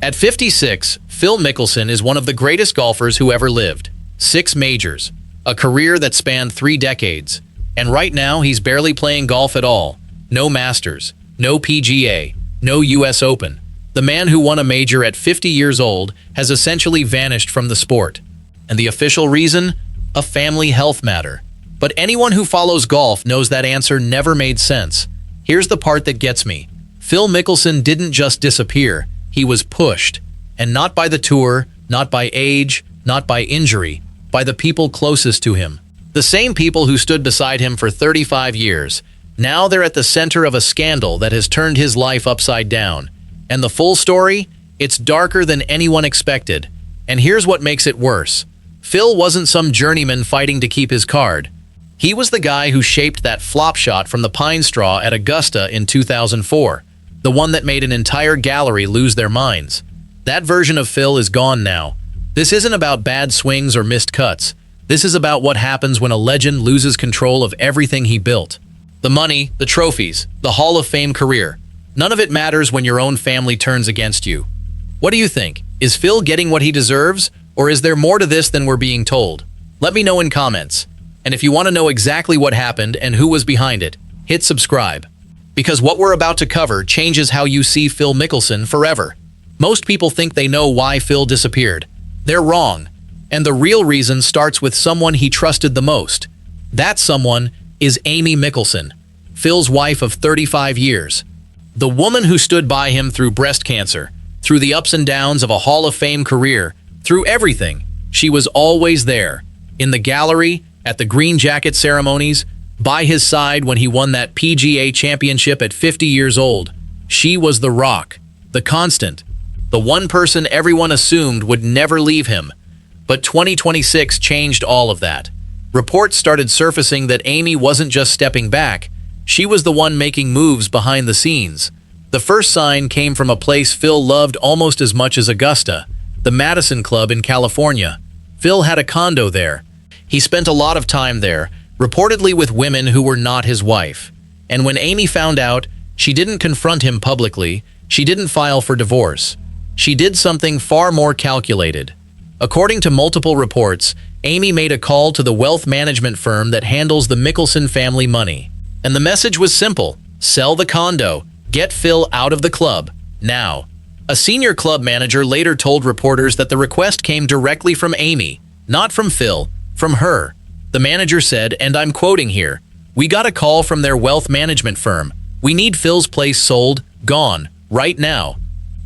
At 56, Phil Mickelson is one of the greatest golfers who ever lived. 6 majors, a career that spanned 3 decades, and right now he's barely playing golf at all. No Masters, no PGA, no US Open. The man who won a major at 50 years old has essentially vanished from the sport. And the official reason? A family health matter. But anyone who follows golf knows that answer never made sense. Here's the part that gets me. Phil Mickelson didn't just disappear. He was pushed. And not by the tour, not by age, not by injury, by the people closest to him. The same people who stood beside him for 35 years. Now they're at the center of a scandal that has turned his life upside down. And the full story? It's darker than anyone expected. And here's what makes it worse. Phil wasn't some journeyman fighting to keep his card. He was the guy who shaped that flop shot from the pine straw at Augusta in 2004. The one that made an entire gallery lose their minds. That version of Phil is gone now. This isn't about bad swings or missed cuts. This is about what happens when a legend loses control of everything he built. The money, the trophies, the Hall of Fame career. None of it matters when your own family turns against you. What do you think? Is Phil getting what he deserves? Or is there more to this than we're being told? Let me know in comments. And if you want to know exactly what happened and who was behind it, hit subscribe. Because what we're about to cover changes how you see Phil Mickelson forever. Most people think they know why Phil disappeared. They're wrong. And the real reason starts with someone he trusted the most. That someone is Amy Mickelson, Phil's wife of 35 years. The woman who stood by him through breast cancer, through the ups and downs of a Hall of Fame career, through everything. She was always there. In the gallery, at the green jacket ceremonies, by his side when he won that PGA championship at 50 years old. She was the rock, the constant, the one person everyone assumed would never leave him. But 2026 changed all of that. Reports started surfacing that Amy wasn't just stepping back, she was the one making moves behind the scenes. The first sign came from a place Phil loved almost as much as Augusta, the Madison Club in California. Phil had a condo there. He spent a lot of time there, reportedly with women who were not his wife. And when Amy found out, she didn't confront him publicly, she didn't file for divorce. She did something far more calculated. According to multiple reports, Amy made a call to the wealth management firm that handles the Mickelson family money. And the message was simple: sell the condo, get Phil out of the club, now. A senior club manager later told reporters that the request came directly from Amy, not from Phil, from her. The manager said, and I'm quoting here, "We got a call from their wealth management firm. We need Phil's place sold, gone, right now."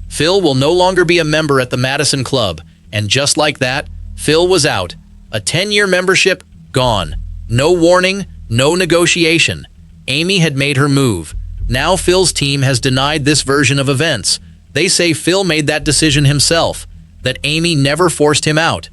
Phil will no longer be a member at the Madison Club, and just like that, Phil was out. A 10-year membership, gone. No warning, no negotiation. Amy had made her move. Now Phil's team has denied this version of events. They say Phil made that decision himself, that Amy never forced him out.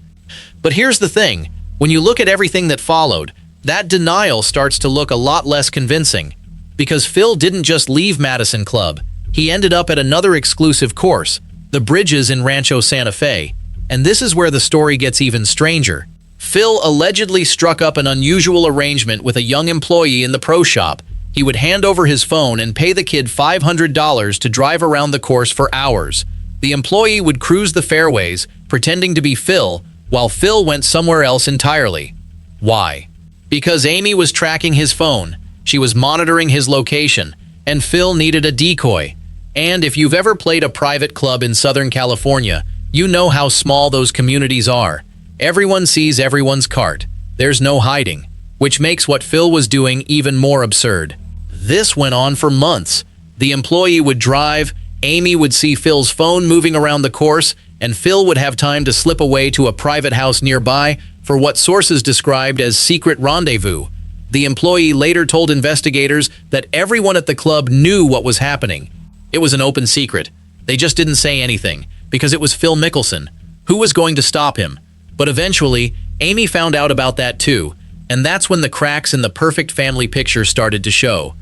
But here's the thing. When you look at everything that followed, that denial starts to look a lot less convincing. Because Phil didn't just leave Madison Club. He ended up at another exclusive course, the Bridges in Rancho Santa Fe. And this is where the story gets even stranger. Phil allegedly struck up an unusual arrangement with a young employee in the pro shop. He would hand over his phone and pay the kid $500 to drive around the course for hours. The employee would cruise the fairways, pretending to be Phil, while Phil went somewhere else entirely. Why? Because Amy was tracking his phone, she was monitoring his location, and Phil needed a decoy. And if you've ever played a private club in Southern California, you know how small those communities are. Everyone sees everyone's cart. There's no hiding, which makes what Phil was doing even more absurd. This went on for months. The employee would drive, Amy would see Phil's phone moving around the course, and Phil would have time to slip away to a private house nearby for what sources described as secret rendezvous. The employee later told investigators that everyone at the club knew what was happening. It was an open secret. They just didn't say anything, because it was Phil Mickelson. Who was going to stop him? But eventually, Amy found out about that too, and that's when the cracks in the perfect family picture started to show.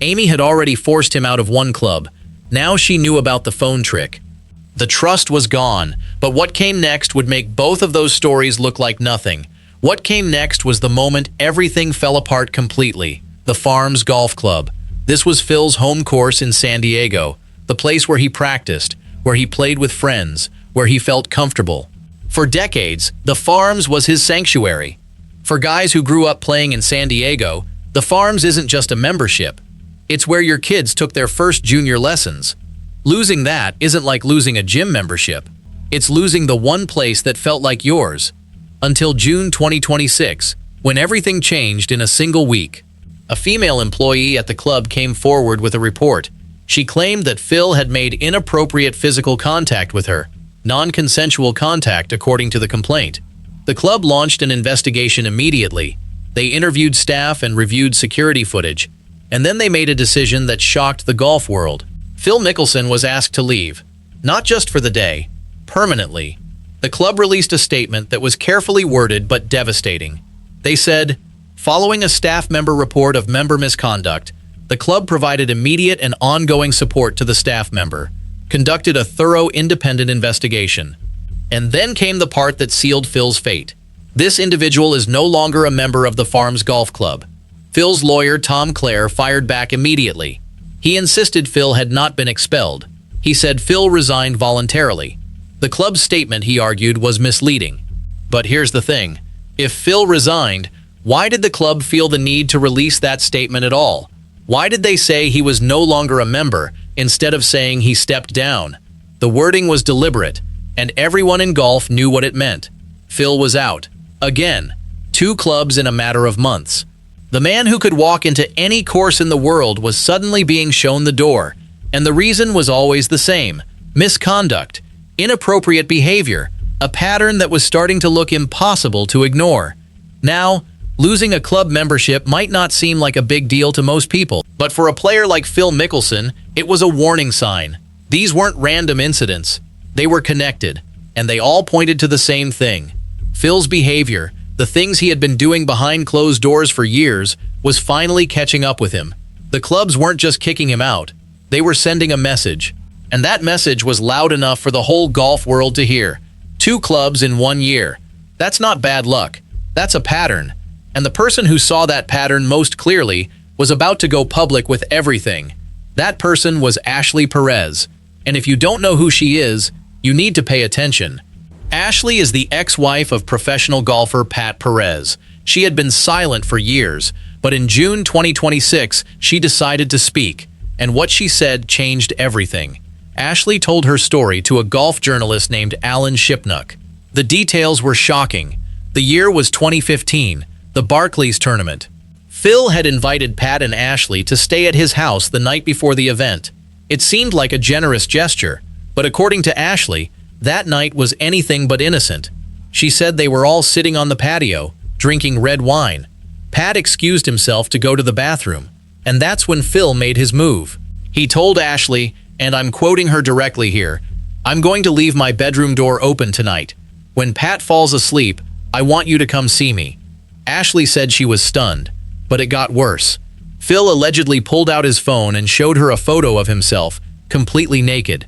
Amy had already forced him out of one club. Now she knew about the phone trick. The trust was gone, but what came next would make both of those stories look like nothing. What came next was the moment everything fell apart completely. The Farms Golf Club. This was Phil's home course in San Diego, the place where he practiced, where he played with friends, where he felt comfortable. For decades, the Farms was his sanctuary. For guys who grew up playing in San Diego, the Farms isn't just a membership. It's where your kids took their first junior lessons. Losing that isn't like losing a gym membership. It's losing the one place that felt like yours. Until June 2026, when everything changed in a single week. A female employee at the club came forward with a report. She claimed that Phil had made inappropriate physical contact with her, non-consensual contact according to the complaint. The club launched an investigation immediately. They interviewed staff and reviewed security footage, and then they made a decision that shocked the golf world. Phil Mickelson was asked to leave, not just for the day, permanently. The club released a statement that was carefully worded but devastating. They said, following a staff member report of member misconduct, the club provided immediate and ongoing support to the staff member, conducted a thorough independent investigation. And then came the part that sealed Phil's fate. This individual is no longer a member of the Farms Golf Club. Phil's lawyer, Tom Clare, fired back immediately. He insisted Phil had not been expelled. He said Phil resigned voluntarily. The club's statement, he argued, was misleading. But here's the thing. If Phil resigned, why did the club feel the need to release that statement at all? Why did they say he was no longer a member instead of saying he stepped down? The wording was deliberate, and everyone in golf knew what it meant. Phil was out. Again, 2 clubs in a matter of months. The man who could walk into any course in the world was suddenly being shown the door, and the reason was always the same: misconduct, inappropriate behavior, a pattern that was starting to look impossible to ignore. Now, losing a club membership might not seem like a big deal to most people, but for a player like Phil Mickelson, it was a warning sign. These weren't random incidents. They were connected, and they all pointed to the same thing. Phil's behavior, the things he had been doing behind closed doors for years, was finally catching up with him. The clubs weren't just kicking him out. They were sending a message. And that message was loud enough for the whole golf world to hear. 2 clubs in 1 year. That's not bad luck. That's a pattern. And the person who saw that pattern most clearly was about to go public with everything. That person was Ashley Perez. And if you don't know who she is, you need to pay attention. Ashley is the ex-wife of professional golfer Pat Perez. She had been silent for years, but in June 2026, she decided to speak, and what she said changed everything. Ashley told her story to a golf journalist named Alan Shipnuck. The details were shocking. The year was 2015, the Barclays tournament. Phil had invited Pat and Ashley to stay at his house the night before the event. It seemed like a generous gesture, but according to Ashley, that night was anything but innocent. She said they were all sitting on the patio, drinking red wine. Pat excused himself to go to the bathroom, and that's when Phil made his move. He told Ashley, and I'm quoting her directly here, "I'm going to leave my bedroom door open tonight. When Pat falls asleep, I want you to come see me." Ashley said she was stunned, but it got worse. Phil allegedly pulled out his phone and showed her a photo of himself, completely naked.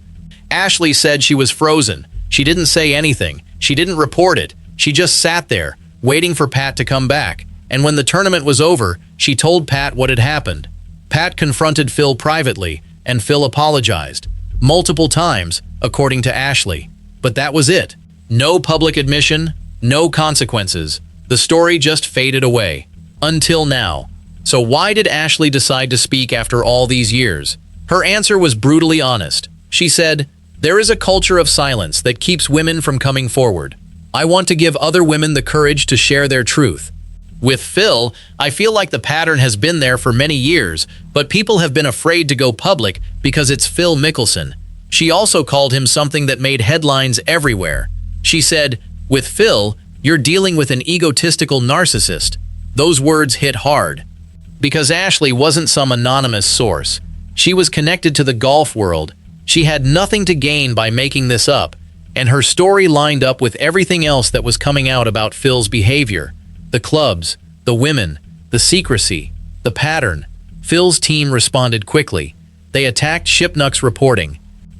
Ashley said she was frozen. She didn't say anything. She didn't report it. She just sat there, waiting for Pat to come back. And when the tournament was over, she told Pat what had happened. Pat confronted Phil privately, and Phil apologized. Multiple times, according to Ashley. But that was it. No public admission, no consequences. The story just faded away. Until now. So why did Ashley decide to speak after all these years? Her answer was brutally honest. She said, "There is a culture of silence that keeps women from coming forward. I want to give other women the courage to share their truth." With Phil, I feel like the pattern has been there for many years, but people have been afraid to go public because it's Phil Mickelson. She also called him something that made headlines everywhere. She said, "With Phil, you're dealing with an egotistical narcissist." Those words hit hard. Because Ashley wasn't some anonymous source. She was connected to the golf world. She had nothing to gain by making this up, and her story lined up with everything else that was coming out about Phil's behavior. The clubs, the women, the secrecy, the pattern. Phil's team responded quickly. They attacked Shipnuck's reporting.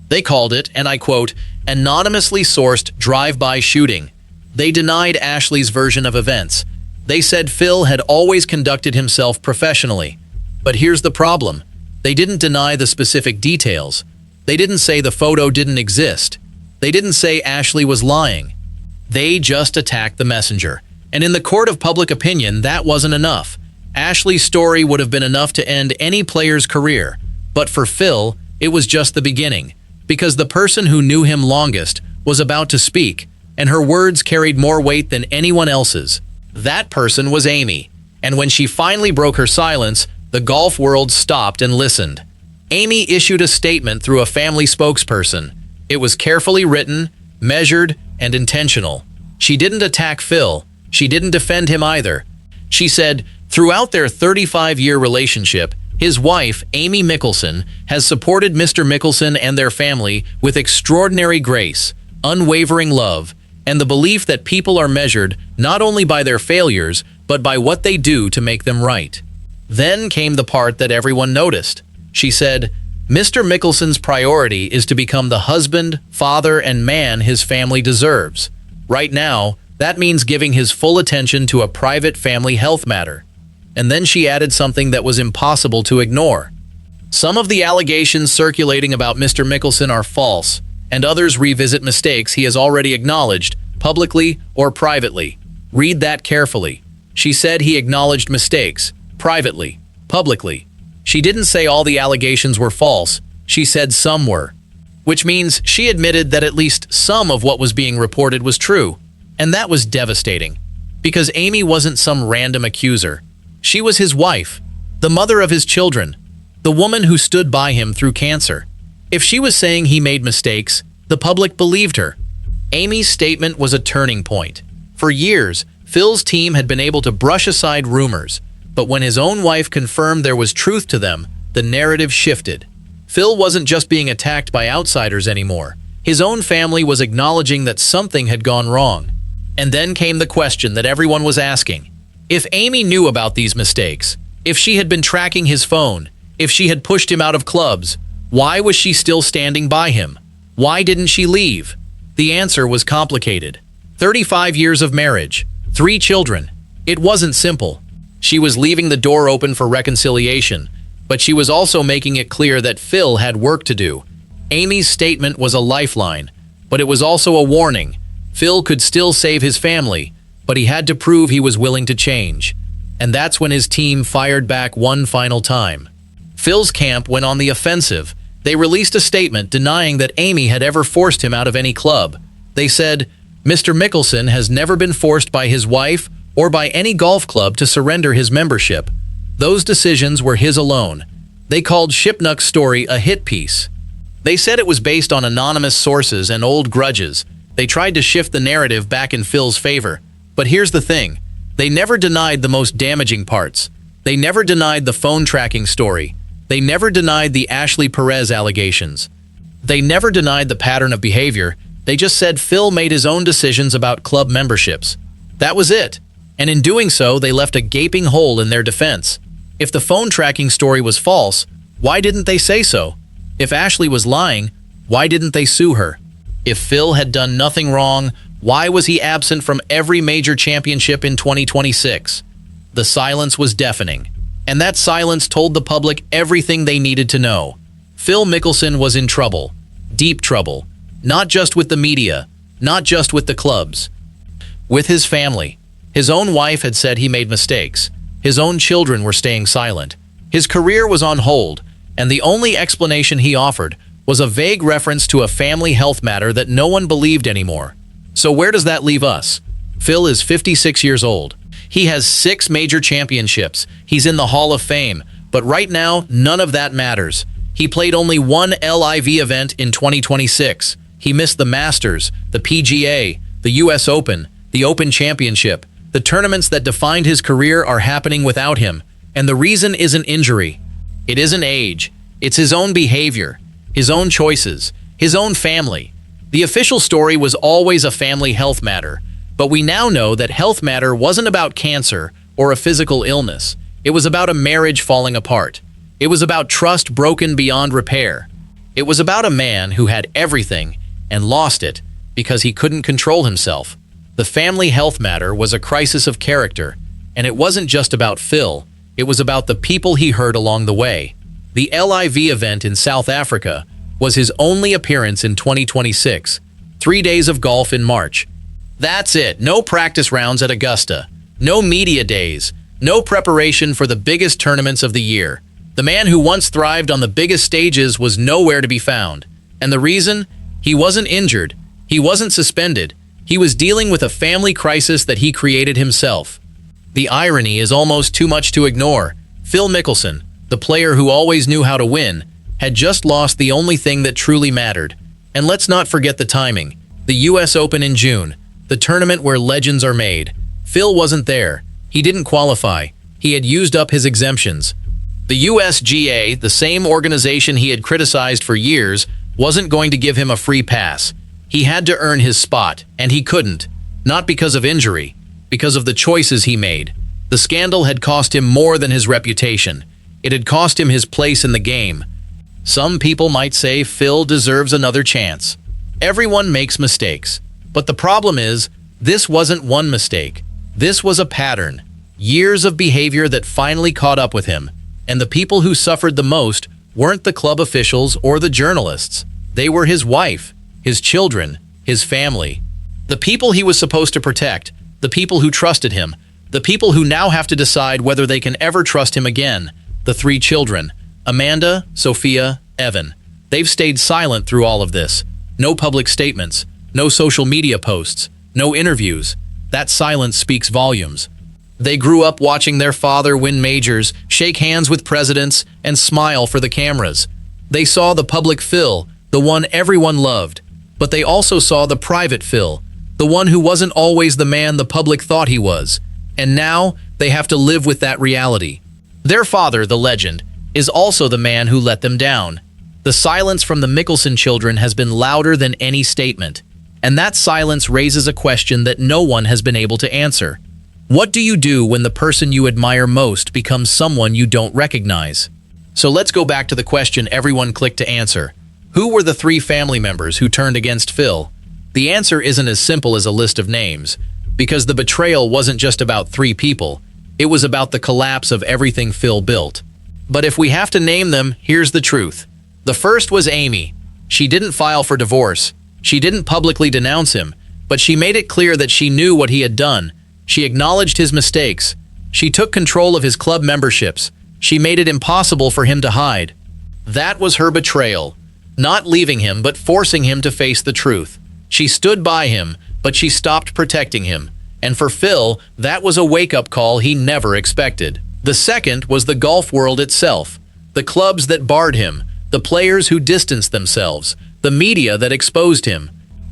They called it, and I quote, "anonymously sourced drive-by shooting." They denied Ashley's version of events. They said Phil had always conducted himself professionally. But here's the problem. They didn't deny the specific details. They didn't say the photo didn't exist. They didn't say Ashley was lying. They just attacked the messenger. And in the court of public opinion, that wasn't enough. Ashley's story would have been enough to end any player's career. But for Phil, it was just the beginning. Because the person who knew him longest was about to speak, and her words carried more weight than anyone else's. That person was Amy. And when she finally broke her silence, the golf world stopped and listened. Amy issued a statement through a family spokesperson. It was carefully written, measured, and intentional. She didn't attack Phil. She didn't defend him either. She said, throughout their 35-year relationship, his wife, Amy Mickelson, has supported Mr. Mickelson and their family with extraordinary grace, unwavering love, and the belief that people are measured not only by their failures, but by what they do to make them right. Then came the part that everyone noticed. She said, Mr. Mickelson's priority is to become the husband, father, and man his family deserves. Right now, that means giving his full attention to a private family health matter. And then she added something that was impossible to ignore. Some of the allegations circulating about Mr. Mickelson are false, and others revisit mistakes he has already acknowledged, publicly or privately. Read that carefully. She said he acknowledged mistakes, privately, publicly. She didn't say all the allegations were false, she said some were. Which means she admitted that at least some of what was being reported was true. And that was devastating. Because Amy wasn't some random accuser. She was his wife, the mother of his children, the woman who stood by him through cancer. If she was saying he made mistakes, the public believed her. Amy's statement was a turning point. For years, Phil's team had been able to brush aside rumors, but when his own wife confirmed there was truth to them, the narrative shifted. Phil wasn't just being attacked by outsiders anymore. His own family was acknowledging that something had gone wrong. And then came the question that everyone was asking. If Amy knew about these mistakes, if she had been tracking his phone, if she had pushed him out of clubs, why was she still standing by him? Why didn't she leave? The answer was complicated. 35 years of marriage, 3 children. It wasn't simple. She was leaving the door open for reconciliation, but she was also making it clear that Phil had work to do. Amy's statement was a lifeline, but it was also a warning. Phil could still save his family, but he had to prove he was willing to change. And that's when his team fired back one final time. Phil's camp went on the offensive. They released a statement denying that Amy had ever forced him out of any club. They said, Mr. Mickelson has never been forced by his wife or by any golf club to surrender his membership. Those decisions were his alone. They called Shipnuck's story a hit piece. They said it was based on anonymous sources and old grudges. They tried to shift the narrative back in Phil's favor. But here's the thing. They never denied the most damaging parts. They never denied the phone tracking story. They never denied the Ashley Perez allegations. They never denied the pattern of behavior. They just said Phil made his own decisions about club memberships. That was it. And in doing so, they left a gaping hole in their defense. If the phone tracking story was false, why didn't they say so? If Ashley was lying, why didn't they sue her? If Phil had done nothing wrong, why was he absent from every major championship in 2026? The silence was deafening. And that silence told the public everything they needed to know. Phil Mickelson was in trouble. Deep trouble. Not just with the media. Not just with the clubs. With his family. His own wife had said he made mistakes. His own children were staying silent. His career was on hold. And the only explanation he offered was a vague reference to a family health matter that no one believed anymore. So where does that leave us? Phil is 56 years old. He has 6 major championships. He's in the Hall of Fame. But right now, none of that matters. He played only one LIV event in 2026. He missed the Masters, the PGA, the US Open, the Open Championship. The tournaments that defined his career are happening without him. And the reason isn't injury. It isn't age. It's his own behavior, his own choices, his own family. The official story was always a family health matter, but we now know that health matter wasn't about cancer or a physical illness. It was about a marriage falling apart. It was about trust broken beyond repair. It was about a man who had everything and lost it because he couldn't control himself. The family health matter was a crisis of character, and it wasn't just about Phil. It was about the people he hurt along the way. The LIV event in South Africa was his only appearance in 2026. 3 days of golf in March. That's it. No practice rounds at Augusta. No media days. No preparation for the biggest tournaments of the year. The man who once thrived on the biggest stages was nowhere to be found. And the reason? He wasn't injured. He wasn't suspended. He was dealing with a family crisis that he created himself. The irony is almost too much to ignore. Phil Mickelson, the player who always knew how to win, had just lost the only thing that truly mattered. And let's not forget the timing. The US Open in June, the tournament where legends are made. Phil wasn't there. He didn't qualify. He had used up his exemptions. The USGA, the same organization he had criticized for years, wasn't going to give him a free pass. He had to earn his spot, and he couldn't. Not because of injury, because of the choices he made. The scandal had cost him more than his reputation. It had cost him his place in the game. Some people might say Phil deserves another chance. Everyone makes mistakes. But the problem is, this wasn't one mistake. This was a pattern. Years of behavior that finally caught up with him. And the people who suffered the most weren't the club officials or the journalists. They were his wife, his children, his family. The people he was supposed to protect, the people who trusted him, the people who now have to decide whether they can ever trust him again. The 3 children, Amanda, Sophia, Evan. They've stayed silent through all of this. No public statements, no social media posts, no interviews. That silence speaks volumes. They grew up watching their father win majors, shake hands with presidents, and smile for the cameras. They saw the public Phil, the one everyone loved. But they also saw the private Phil, the one who wasn't always the man the public thought he was. And now, they have to live with that reality. Their father, the legend, is also the man who let them down. The silence from the Mickelson children has been louder than any statement. And that silence raises a question that no one has been able to answer. What do you do when the person you admire most becomes someone you don't recognize? So let's go back to the question everyone clicked to answer. Who were the 3 family members who turned against Phil? The answer isn't as simple as a list of names, because the betrayal wasn't just about 3 people. It was about the collapse of everything Phil built. But if we have to name them, here's the truth. The first was Amy. She didn't file for divorce. She didn't publicly denounce him, but she made it clear that she knew what he had done. She acknowledged his mistakes. She took control of his club memberships. She made it impossible for him to hide. That was her betrayal. Not leaving him, but forcing him to face the truth. She stood by him, but she stopped protecting him. And for Phil, that was a wake-up call he never expected. The second was the golf world itself. The clubs that barred him, the players who distanced themselves, the media that exposed him,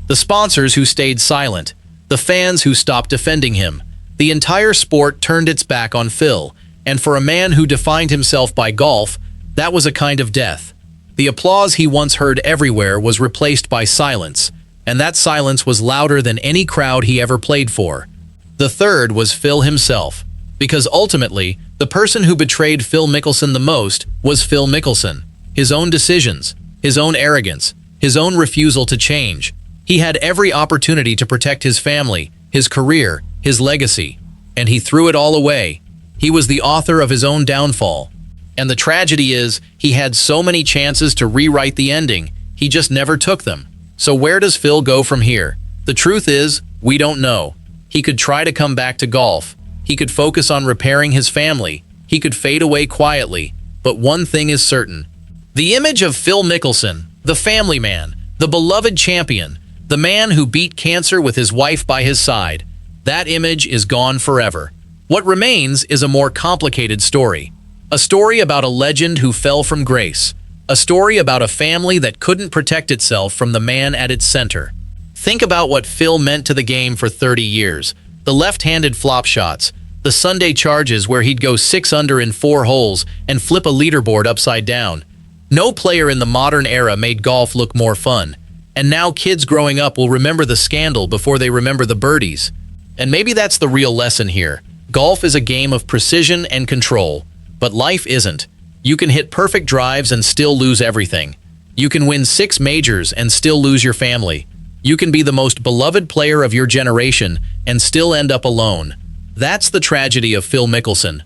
the sponsors who stayed silent, the fans who stopped defending him. The entire sport turned its back on Phil, and for a man who defined himself by golf, that was a kind of death. The applause he once heard everywhere was replaced by silence, and that silence was louder than any crowd he ever played for. The third was Phil himself, because ultimately, the person who betrayed Phil Mickelson the most was Phil Mickelson. His own decisions, his own arrogance, his own refusal to change. He had every opportunity to protect his family, his career, his legacy, and he threw it all away. He was the author of his own downfall. And the tragedy is, he had so many chances to rewrite the ending, he just never took them. So where does Phil go from here? The truth is, we don't know. He could try to come back to golf. He could focus on repairing his family. He could fade away quietly. But one thing is certain. The image of Phil Mickelson, the family man, the beloved champion, the man who beat cancer with his wife by his side, that image is gone forever. What remains is a more complicated story. A story about a legend who fell from grace. A story about a family that couldn't protect itself from the man at its center. Think about what Phil meant to the game for 30 years. The left-handed flop shots, the Sunday charges where he'd go 6 under in 4 holes and flip a leaderboard upside down. No player in the modern era made golf look more fun. And now kids growing up will remember the scandal before they remember the birdies. And maybe that's the real lesson here. Golf is a game of precision and control, but life isn't. You can hit perfect drives and still lose everything. You can win 6 majors and still lose your family. You can be the most beloved player of your generation and still end up alone. That's the tragedy of Phil Mickelson.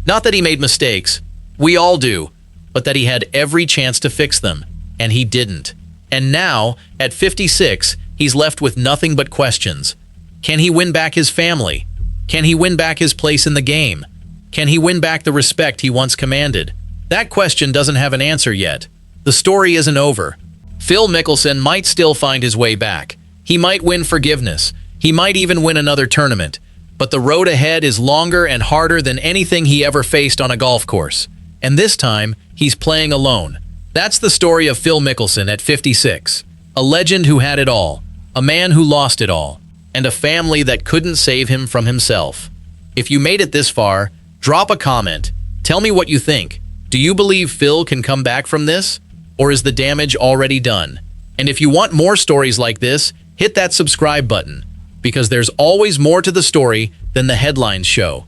Not that he made mistakes. We all do. But that he had every chance to fix them. and he didn't. And now, at 56, he's left with nothing but questions. Can he win back his family? Can he win back his place in the game? Can he win back the respect he once commanded? That question doesn't have an answer yet. The story isn't over. Phil Mickelson might still find his way back. He might win forgiveness. He might even win another tournament. But the road ahead is longer and harder than anything he ever faced on a golf course. And this time, he's playing alone. That's the story of Phil Mickelson at 56. A legend who had it all. A man who lost it all. And a family that couldn't save him from himself. If you made it this far, drop a comment. Tell me what you think. Do you believe Phil can come back from this? Or is the damage already done? And if you want more stories like this, hit that subscribe button, because there's always more to the story than the headlines show.